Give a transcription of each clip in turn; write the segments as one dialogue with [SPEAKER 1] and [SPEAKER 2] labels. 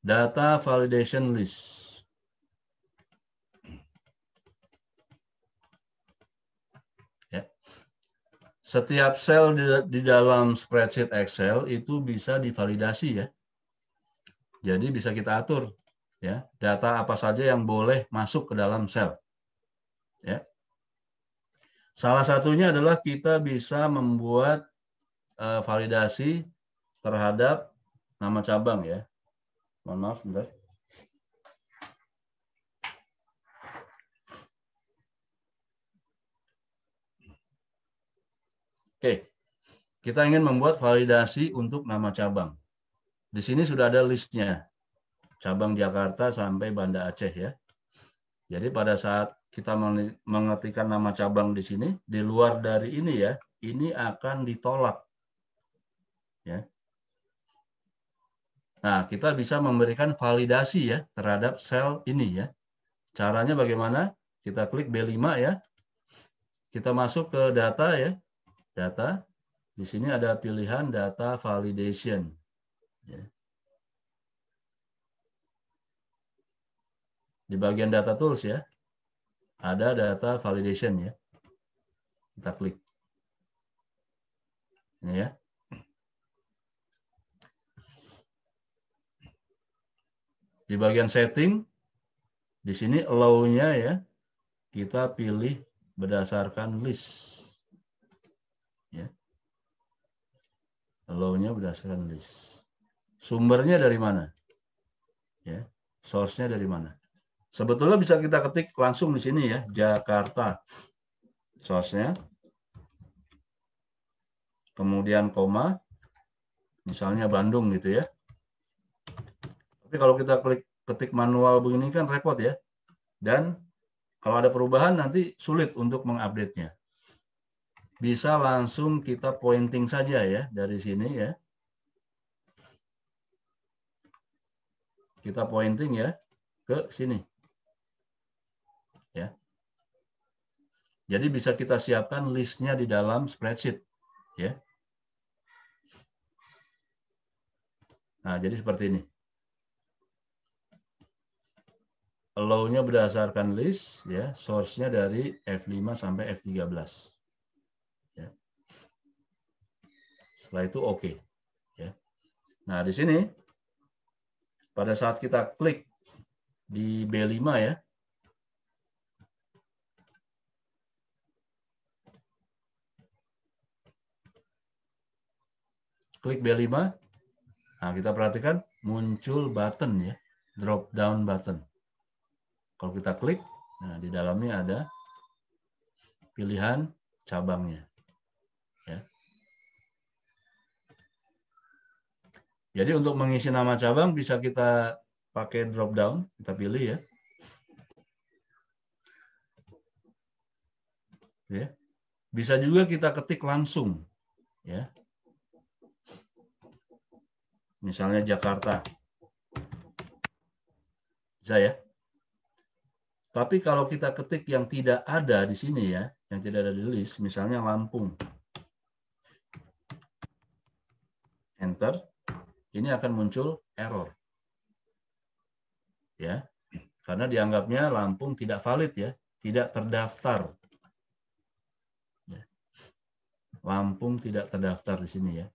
[SPEAKER 1] Data validation list. Ya. Setiap sel di dalam spreadsheet Excel itu bisa divalidasi ya. Jadi bisa kita atur ya, data apa saja yang boleh masuk ke dalam sel. Ya. Salah satunya adalah kita bisa membuat validasi terhadap nama cabang ya. Mohon maaf sebentar. Oke, kita ingin membuat validasi untuk nama cabang. Di sini sudah ada listnya, cabang Jakarta sampai Banda Aceh ya. Jadi pada saat kita mengetikkan nama cabang di sini, di luar dari ini ya, ini akan ditolak. Ya. Nah, kita bisa memberikan validasi ya terhadap sel ini ya. Caranya bagaimana? Kita klik B5 ya. Kita masuk ke data ya. Data. Di sini ada pilihan data validation. Ya. Di bagian data tools ya. Ada data validation ya. Kita klik. Ini ya. Di bagian setting, di sini allow-nya ya, kita pilih berdasarkan list. Ya. Allow-nya berdasarkan list. Sumbernya dari mana? Ya. Source-nya dari mana? Sebetulnya bisa kita ketik langsung di sini ya, Jakarta. Source-nya. Kemudian koma, misalnya Bandung gitu ya. Tapi kalau kita ketik manual begini kan repot ya. Dan kalau ada perubahan nanti sulit untuk mengupdate-nya. Bisa langsung kita pointing saja ya dari sini ya. Kita pointing ya ke sini. Ya. Jadi bisa kita siapkan listnya di dalam spreadsheet ya. Nah, jadi seperti ini. Allow-nya berdasarkan list ya, source-nya dari F5 sampai F13. Ya. Setelah itu oke. Ya. Nah, di sini pada saat kita klik di B5 ya. Klik B5. Nah, kita perhatikan muncul button ya, drop down button. Kalau kita klik, nah di dalamnya ada pilihan cabangnya. Ya. Jadi untuk mengisi nama cabang bisa kita pakai drop down, kita pilih ya. Ya. Bisa juga kita ketik langsung, ya. Misalnya Jakarta, bisa ya. Tapi kalau kita ketik yang tidak ada di sini ya, yang tidak ada di list, misalnya Lampung, enter, ini akan muncul error, ya, karena dianggapnya Lampung tidak valid ya, tidak terdaftar. Ya. Lampung tidak terdaftar di sini ya.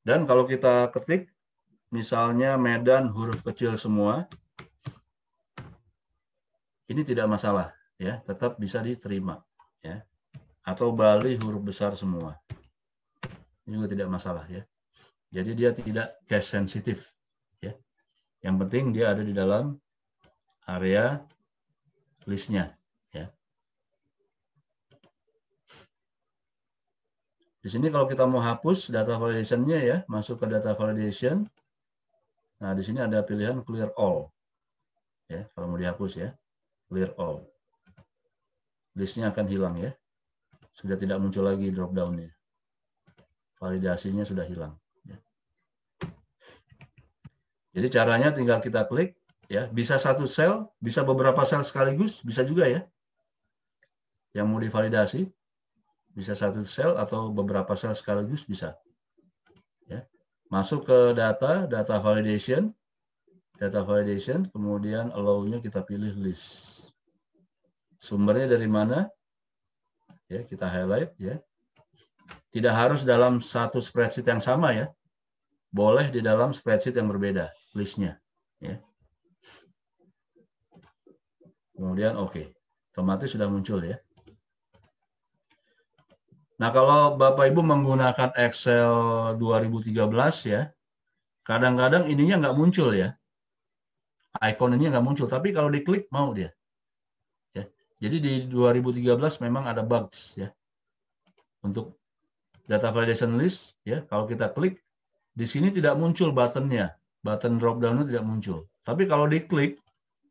[SPEAKER 1] Dan kalau kita ketik, misalnya Medan huruf kecil semua, ini tidak masalah, ya, tetap bisa diterima, ya. Atau Bali huruf besar semua, ini juga tidak masalah, ya. Jadi dia tidak case sensitif, ya. Yang penting dia ada di dalam area listnya, ya. Di sini kalau kita mau hapus data validation-nya ya, masuk ke data validation. Nah, di sini ada pilihan clear all. Ya, kalau mau dihapus ya, clear all. Listnya akan hilang ya. Sudah tidak muncul lagi drop down-nya. Validasinya sudah hilang. Ya. Jadi caranya tinggal kita klik ya, bisa satu sel, bisa beberapa sel sekaligus, bisa juga ya. Yang mau divalidasi. Bisa satu sel atau beberapa sel sekaligus bisa. Ya. Masuk ke data validation, kemudian allow-nya kita pilih list. Sumbernya dari mana? Ya, kita highlight ya. Tidak harus dalam satu spreadsheet yang sama ya. Boleh di dalam spreadsheet yang berbeda listnya. Ya. Kemudian oke. Otomatis sudah muncul ya. Nah, kalau Bapak Ibu menggunakan Excel 2013 ya, kadang-kadang ininya nggak muncul ya. Icon ini nggak muncul, tapi kalau diklik mau dia. Ya. Jadi di 2013 memang ada bugs ya. Untuk data validation list ya, kalau kita klik di sini tidak muncul buttonnya. Button drop down-nya tidak muncul. Tapi kalau diklik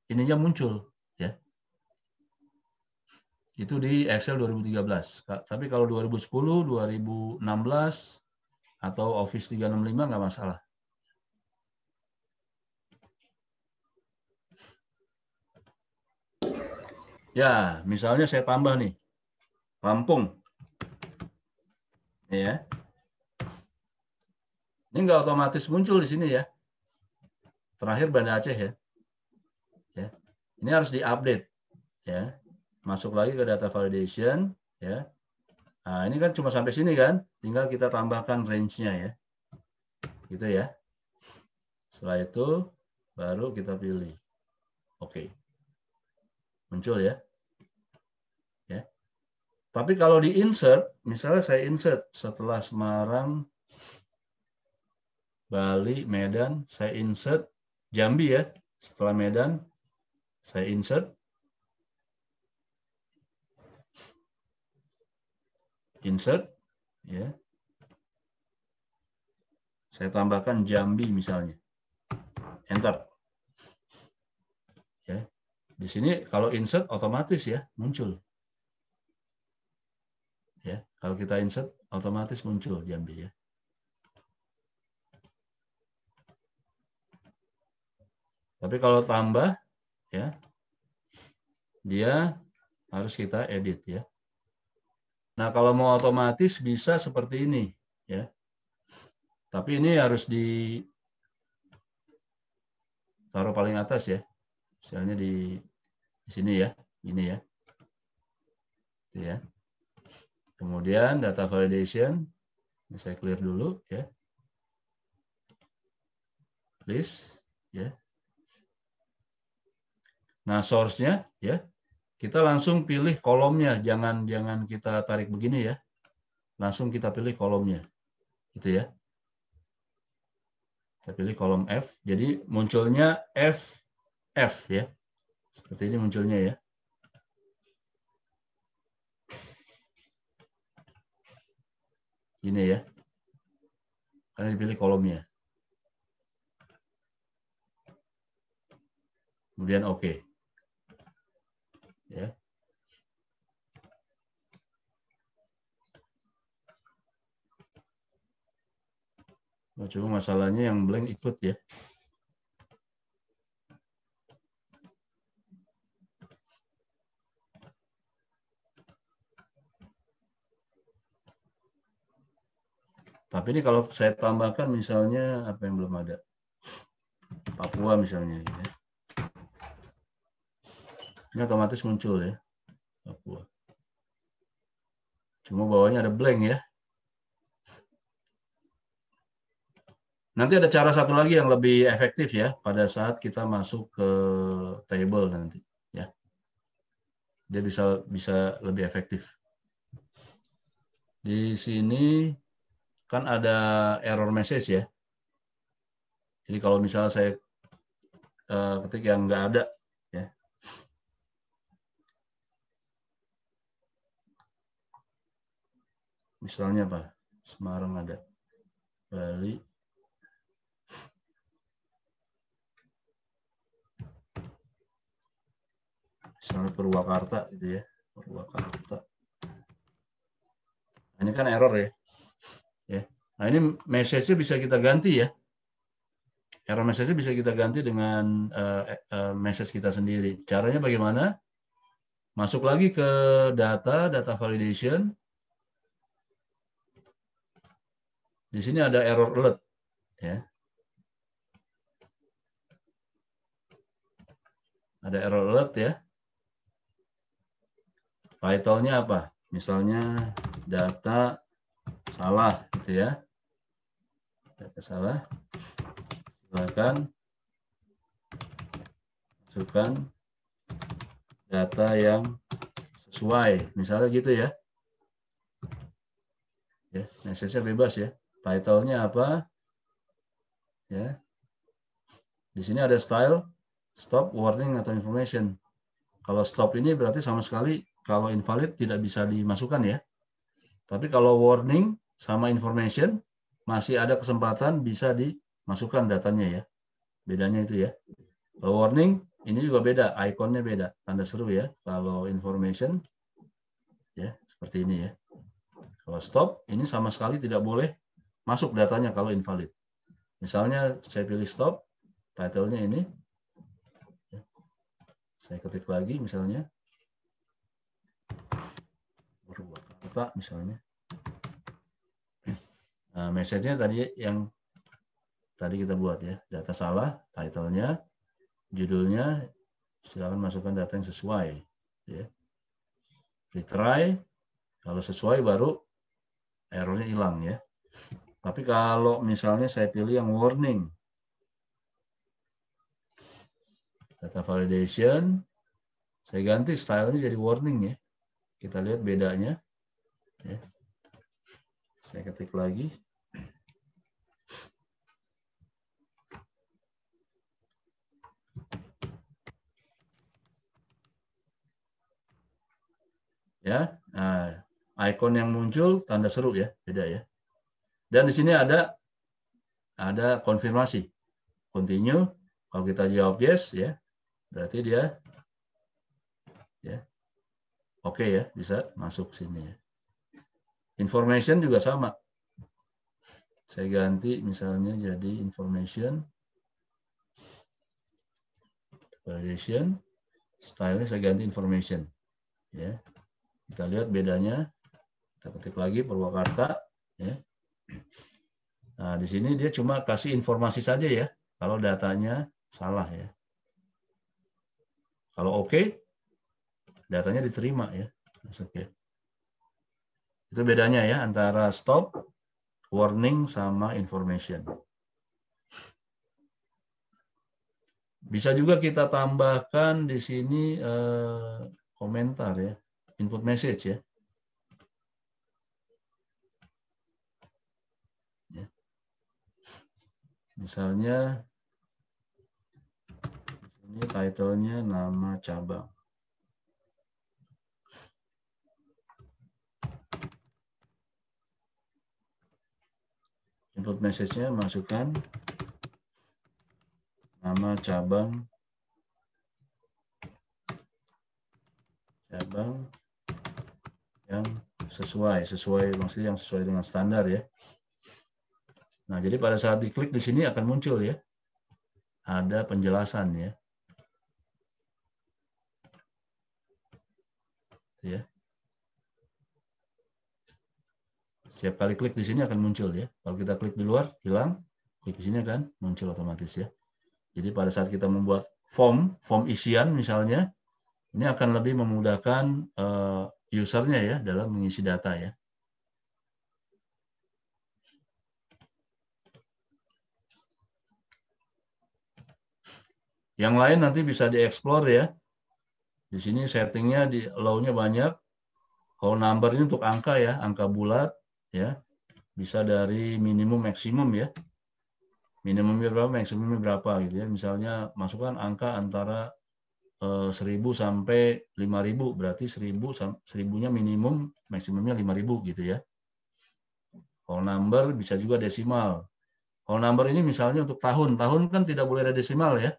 [SPEAKER 1] ininya muncul ya. Itu di Excel 2013. Tapi kalau 2010, 2016 atau Office 365 nggak masalah. Ya, misalnya saya tambah nih, Lampung. Ya. Ini nggak otomatis muncul di sini ya. Terakhir Banda Aceh ya. Ya. Ini harus diupdate ya. Masuk lagi ke data validation ya. Nah, ini kan cuma sampai sini kan, tinggal kita tambahkan range-nya ya. Gitu ya. Setelah itu baru kita pilih. Oke. Muncul ya. Ya. Tapi kalau di insert, misalnya saya insert setelah Semarang, Bali, Medan, saya insert Jambi ya. Setelah Medan, saya insert. Insert ya. Saya tambahkan Jambi misalnya. Enter. Ya. Di sini kalau insert otomatis ya muncul. Ya, kalau kita insert otomatis muncul Jambi ya. Tapi kalau tambah ya dia harus kita edit ya. Nah, kalau mau otomatis bisa seperti ini ya. Tapi ini harus ditaruh paling atas ya. Misalnya di sini ya, ini ya. Ya. Kemudian data validation, ini saya clear dulu ya. List ya. Nah, source-nya ya. Kita langsung pilih kolomnya, jangan kita tarik begini ya. Langsung kita pilih kolomnya. Gitu ya. Kita pilih kolom F. Jadi munculnya F ya. Seperti ini munculnya ya. Ini ya. Karena dipilih kolomnya. Kemudian oke. Ya. Nah, cuma masalahnya yang blank ikut ya. Tapi ini kalau saya tambahkan misalnya apa yang belum ada. Papua misalnya. Ya. Ini otomatis muncul ya. Papua. Cuma bawahnya ada blank ya. Nanti ada cara satu lagi yang lebih efektif ya pada saat kita masuk ke table nanti ya. Dia bisa lebih efektif. Di sini kan ada error message ya. Jadi kalau misalnya saya ketik yang nggak ada ya. Misalnya apa? Semarang ada. Bali. Misalnya Purwakarta gitu ya. Purwakarta. Nah, ini kan error ya. Ya. Nah, ini message-nya bisa kita ganti ya. Error message-nya bisa kita ganti dengan message kita sendiri. Caranya bagaimana? Masuk lagi ke data validation. Di sini ada error alert, ya. Ada error alert ya. Title-nya apa? Misalnya data salah, gitu ya. Data salah. Silakan masukkan data yang sesuai, misalnya gitu ya. Ya, message-nya bebas ya. Title-nya apa? Ya. Di sini ada style, stop, warning atau information. Kalau stop ini berarti sama sekali kalau invalid tidak bisa dimasukkan ya. Tapi kalau warning sama information masih ada kesempatan bisa dimasukkan datanya ya. Bedanya itu ya. Kalau warning ini juga beda, ikonnya beda, tanda seru ya. Kalau information ya seperti ini ya. Kalau stop ini sama sekali tidak boleh masuk datanya kalau invalid. Misalnya saya pilih stop, title-nya ini. Saya ketik lagi misalnya. Kata misalnya. Nah, message-nya tadi yang tadi kita buat ya. Data salah, title-nya, judulnya, silakan masukkan data yang sesuai. Ya. Retry, kalau sesuai baru errornya hilang ya. Tapi kalau misalnya saya pilih yang warning, data validation, saya ganti stylenya jadi warning ya. Kita lihat bedanya. Ya. Saya ketik lagi. Ya, nah, icon yang muncul tanda seru ya, beda ya. Dan di sini ada konfirmasi, continue. Kalau kita jawab yes ya, berarti dia ya oke ya, bisa masuk sini ya. Information juga sama. Saya ganti misalnya jadi information, validation, style-nya saya ganti information ya. Kita lihat bedanya. Kita ketik lagi Purwakarta ya. Nah, di sini dia cuma kasih informasi saja ya kalau datanya salah ya. Kalau oke, datanya diterima ya. Masuk ya. Itu bedanya ya antara stop, warning sama information. Bisa juga kita tambahkan di sini komentar ya, input message ya. Misalnya ini title-nya nama cabang. Input message-nya masukkan nama cabang yang sesuai maksudnya yang sesuai dengan standar ya. Nah, jadi pada saat diklik di sini akan muncul ya. Ada penjelasan ya. Ya. Setiap kali klik di sini akan muncul ya. Kalau kita klik di luar, hilang. Klik di sini akan muncul otomatis ya. Jadi pada saat kita membuat form isian misalnya, ini akan lebih memudahkan usernya ya dalam mengisi data ya. Yang lain nanti bisa dieksplor ya. Di sini settingnya di allow-nya banyak. Whole number ini untuk angka ya, angka bulat ya. Bisa dari minimum maksimum ya. Minimumnya berapa, maksimumnya berapa gitu ya. Misalnya masukkan angka antara 1000 sampai 5000, berarti 1000-nya minimum, maksimumnya 5000 gitu ya. Whole number bisa juga desimal. Whole number ini misalnya untuk tahun kan tidak boleh ada desimal ya.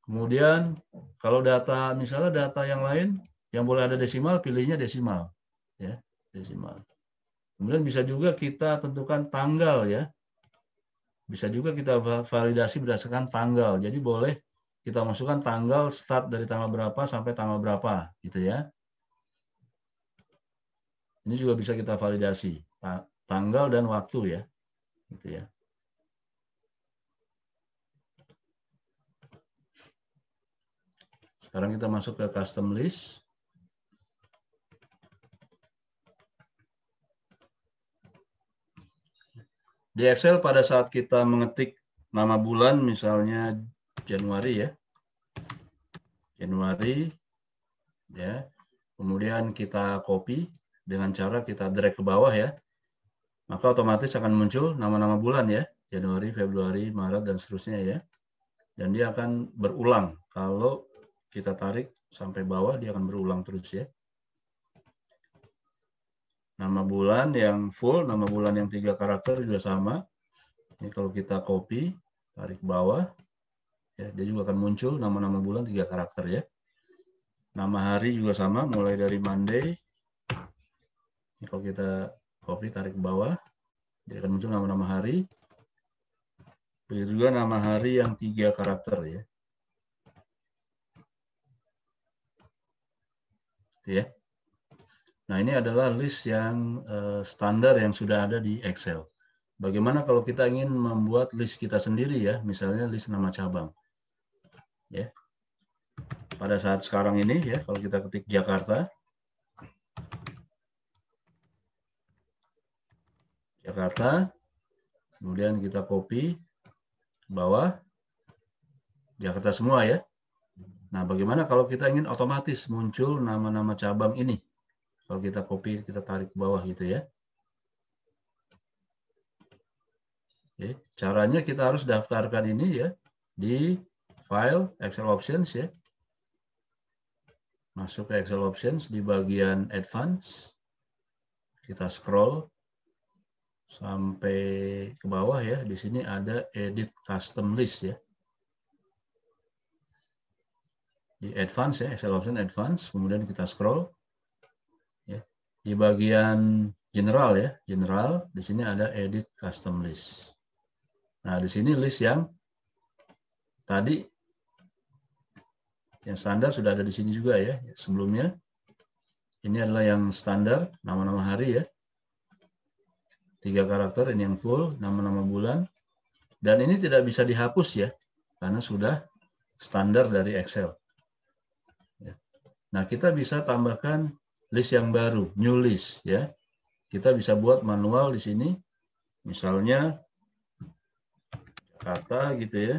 [SPEAKER 1] Kemudian kalau data misalnya data yang lain yang boleh ada desimal, pilihnya desimal ya, desimal. Kemudian bisa juga kita tentukan tanggal ya. Bisa juga kita validasi berdasarkan tanggal. Jadi boleh kita masukkan tanggal start dari tanggal berapa sampai tanggal berapa gitu ya. Ini juga bisa kita validasi tanggal dan waktu ya. Gitu ya. Sekarang kita masuk ke custom list. Di Excel pada saat kita mengetik nama bulan misalnya Januari ya. Januari ya. Kemudian kita copy dengan cara kita drag ke bawah ya. Maka otomatis akan muncul nama-nama bulan ya. Januari, Februari, Maret dan seterusnya ya. Dan dia akan berulang. Kalau kita tarik sampai bawah dia akan berulang terus ya. Nama bulan yang full, nama bulan yang 3 karakter juga sama. Ini kalau kita copy, tarik bawah, ya, dia juga akan muncul nama-nama bulan 3 karakter ya. Nama hari juga sama, mulai dari Monday. Ini kalau kita copy, tarik ke bawah, dia akan muncul nama-nama hari. Begitu juga nama hari yang 3 karakter ya. Ya. Nah, ini adalah list yang standar yang sudah ada di Excel. Bagaimana kalau kita ingin membuat list kita sendiri ya, misalnya list nama cabang. Ya. Pada saat sekarang ini ya, kalau kita ketik Jakarta, kemudian kita copy ke bawah, Jakarta semua ya. Nah, bagaimana kalau kita ingin otomatis muncul nama-nama cabang ini? Kalau kita copy, kita tarik ke bawah gitu ya. Oke, caranya kita harus daftarkan ini ya di file Excel Options ya. Masuk ke Excel Options di bagian Advanced. Kita scroll sampai ke bawah ya. Di sini ada Edit Custom List ya. Di Advanced ya, Excel Options Advanced. Kemudian kita scroll ya. Di bagian General ya, General. Di sini ada Edit Custom List. Nah, di sini list yang tadi yang standar sudah ada di sini juga ya. Sebelumnya ini adalah yang standar, nama-nama hari ya. 3 karakter, ini yang full, nama-nama bulan. Dan ini tidak bisa dihapus ya, karena sudah standar dari Excel. Nah, kita bisa tambahkan list yang baru, new list ya. Kita bisa buat manual di sini, misalnya Jakarta gitu ya.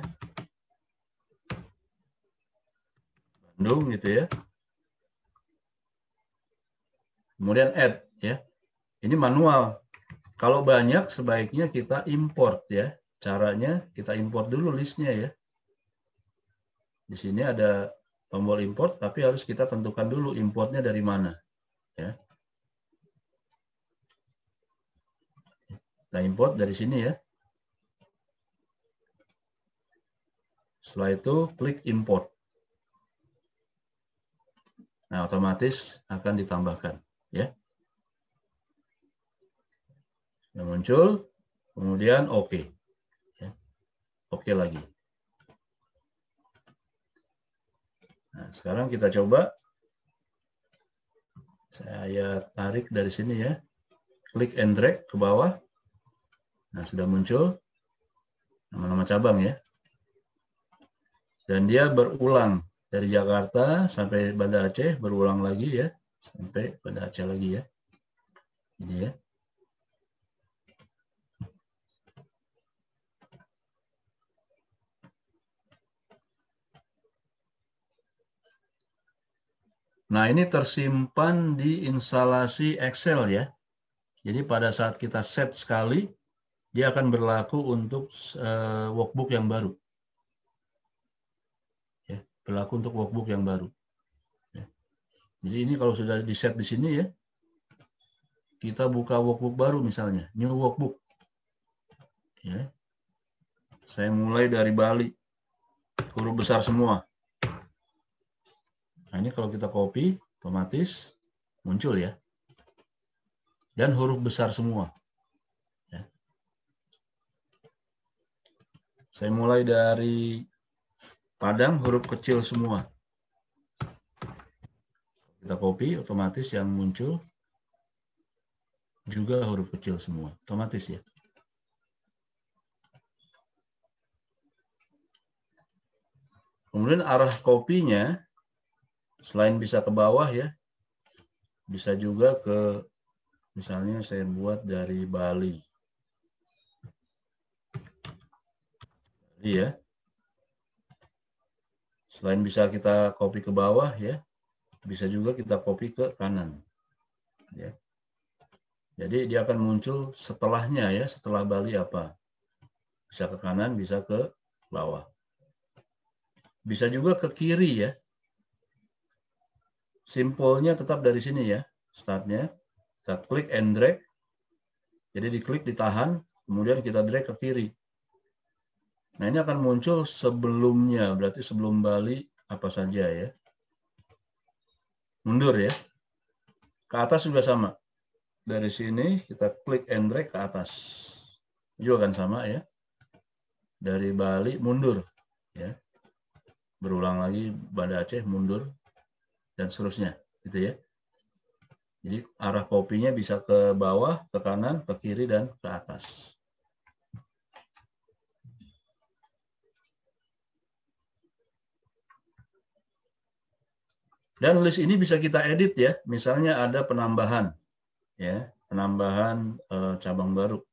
[SPEAKER 1] Bandung gitu ya. Kemudian add ya. Ini manual. Kalau banyak sebaiknya kita import ya. Caranya kita import dulu listnya ya. Di sini ada tombol import, tapi harus kita tentukan dulu importnya dari mana ya. Kita import dari sini ya. Setelah itu klik import. Nah, otomatis akan ditambahkan ya. Yang muncul, kemudian oke. Ya. Oke lagi. Nah, sekarang kita coba. Saya tarik dari sini ya. Klik and drag ke bawah. Nah, sudah muncul nama-nama cabang ya. Dan dia berulang dari Jakarta sampai Banda Aceh, berulang lagi ya. Sampai Banda Aceh lagi ya. Ini ya. Nah, ini tersimpan di instalasi Excel ya. Jadi pada saat kita set sekali, dia akan berlaku untuk workbook yang baru. Ya, berlaku untuk workbook yang baru. Ya. Jadi ini kalau sudah di set di sini ya, kita buka workbook baru misalnya, new workbook. Ya. Saya mulai dari Bali, huruf besar semua. Nah, ini kalau kita copy, otomatis muncul ya. Dan huruf besar semua. Ya. Saya mulai dari Padang, huruf kecil semua. Kita copy, otomatis yang muncul juga huruf kecil semua, otomatis ya. Kemudian arah kopinya, selain bisa ke bawah ya, bisa juga ke, misalnya saya buat dari Bali. Ya. Selain bisa kita copy ke bawah ya, bisa juga kita copy ke kanan. Ya. Jadi dia akan muncul setelahnya ya, setelah Bali apa. Bisa ke kanan, bisa ke bawah. Bisa juga ke kiri ya. Simpelnya tetap dari sini ya, startnya. Kita klik and drag. Jadi diklik, ditahan, kemudian kita drag ke kiri. Nah ini akan muncul sebelumnya, berarti sebelum Bali apa saja ya. Mundur ya. Ke atas juga sama. Dari sini kita klik and drag ke atas. Juga akan sama ya. Dari Bali mundur ya. Berulang lagi Banda Aceh mundur dan seterusnya gitu ya. Jadi arah kopinya bisa ke bawah, ke kanan, ke kiri dan ke atas. Dan list ini bisa kita edit ya. Misalnya ada penambahan ya, penambahan cabang baru.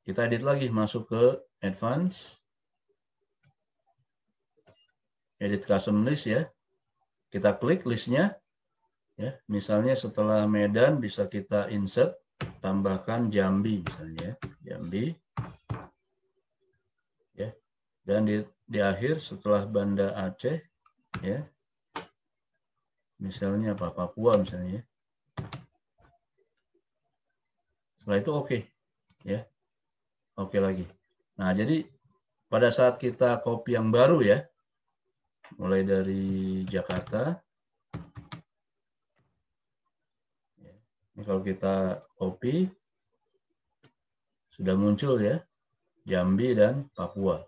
[SPEAKER 1] Kita edit lagi, masuk ke advance, edit custom list ya. Kita klik listnya ya. Misalnya setelah Medan bisa kita insert, tambahkan Jambi misalnya, Jambi ya. Dan di akhir setelah Banda Aceh ya, misalnya apa, Papua misalnya. Setelah itu oke ya, oke lagi. Nah jadi pada saat kita copy yang baru ya, mulai dari Jakarta, ini kalau kita copy sudah muncul ya, Jambi dan Papua.